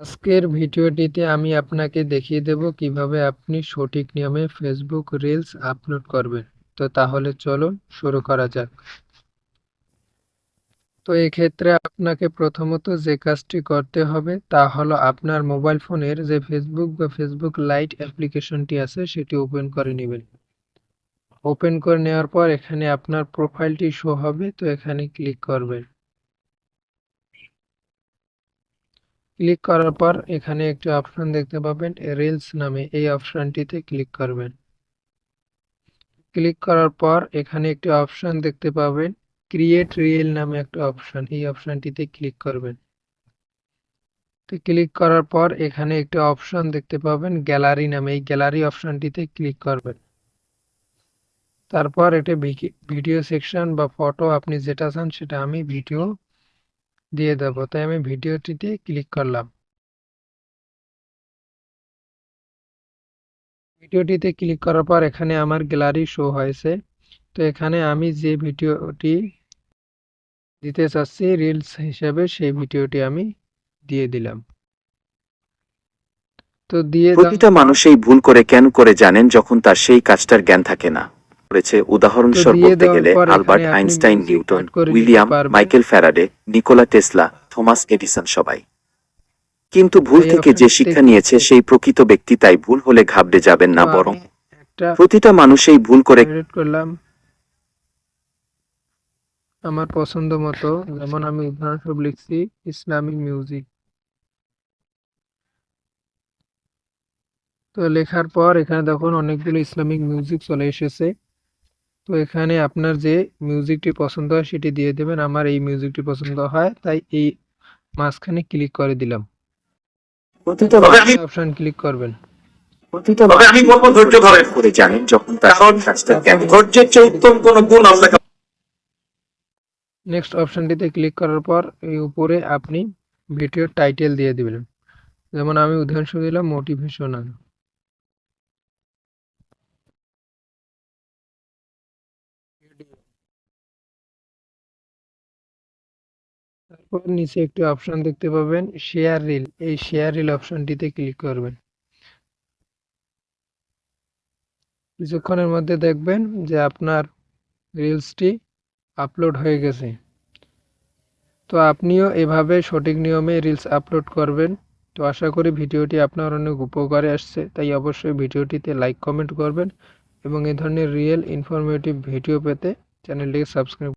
আজকের ভিডিওটিতে আমি আপনাকে দেখিয়ে দেব কিভাবে আপনি সঠিক নিয়মে ফেসবুক রিলস আপলোড করবেন। তো তাহলে চলুন শুরু করা যাক। তো এক্ষেত্রে আপনাকে প্রথমত যে কাজটি করতে হবে তা হলো আপনার মোবাইল ফোনের যে ফেসবুক বা ফেসবুক লাইট অ্যাপ্লিকেশনটি আছে সেটি ওপেন করে নেবেন। ওপেন করে নেওয়ার পর এখানে আপনার প্রোফাইলটি শো হবে, তো এখানে ক্লিক করবেন। ক্লিক করার পর এখানে একটি অপশন দেখতে পাবেন রিলস নামে, এই অপশনটিতে ক্লিক করবেন। ক্লিক করার পর এখানে একটি অপশন দেখতে পাবেন ক্রিয়েট রিল নামে একটা অপশন, এই অপশনটিতে ক্লিক করবেন। তো ক্লিক করার পর এখানে একটি অপশন দেখতে পাবেন গ্যালারি নামে, এই গ্যালারি অপশনটিতে ক্লিক করবেন। তারপর এটা ভিডিও সেকশন বা ফটো আপনি যেটা চান সেটা, আমি ভিডিও দিয়ে দেবো, তাই আমি ভিডিওটিতে ক্লিক করলাম। ভিডিওটিতে ক্লিক করার পর এখানে আমার গ্যালারি শো হয়েছে। তো এখানে আমি যে ভিডিওটি দিতে চাচ্ছি রিলস হিসেবে সেই ভিডিওটি আমি দিয়ে দিলাম। তো দিয়ে প্রতিটা মানুষ এই ভুল করে কেন করে জানেন, যখন তার সেই কাজটার জ্ঞান থাকে না। করেছে উদাহরণস্বরূপ বলতে গেলে Albert Einstein, Newton, William, Michael Faraday, Nikola Tesla, Thomas Edison সবাই কিন্তু ভুল থেকে যে শিক্ষা নিয়েছে সেই প্রকৃত ব্যক্তি। তাই ভুল হলে ঘাবড়ে যাবেন না, বরং প্রতিটা মানুষ এই ভুল করে করলাম আমার পছন্দ মতো, যেমন আমি উদাহরণস্বরূপ লিখছি ইসলামিক মিউজিক। তো লেখার পর এখানে দেখুন অনেকগুলো ইসলামিক মিউজিক চলে এসেছে। তো এখানে আপনার যে মিউজিকটি পছন্দ হয় সেটি দিয়ে দেবেন। আমার এই মিউজিকটি পছন্দ হয় তাই এই মাঝখানে ক্লিক করে দিলাম। অপশন ক্লিক করবেন। তবে আমি বলবো ধৈর্য ধরে করে জানেন, যখন তার কাজটা জ্ঞান ধৈর্যের চেয়ে উত্তম কোনো গুণ আপনাকে। নেক্সট অপশনটিতে ক্লিক করার পর এই উপরে আপনি ভিডিওর টাইটেল দিয়ে দিবেন, যেমন আমি উদাহরণস্বরূপ দিলাম মোটিভেশনাল। তারপর নিচে একটি অপশন দেখতে পাবেন শেয়ার রিল, এই শেয়ার রিল অপশনটিতে ক্লিক করবেন। কিছুক্ষণের মধ্যে দেখবেন যে আপনার রিলসটি আপলোড হয়ে গেছে। তো আপনিও এভাবে সঠিক নিয়মে রিলস আপলোড করবেন। তো আশা করি ভিডিওটি আপনার অনেক উপকারে আসছে, তাই অবশ্যই ভিডিওটিতে লাইক কমেন্ট করবেন এবং এই ধরনের রিয়েল ইনফরমেটিভ ভিডিও পেতে চ্যানেলটিকে সাবস্ক্রাইব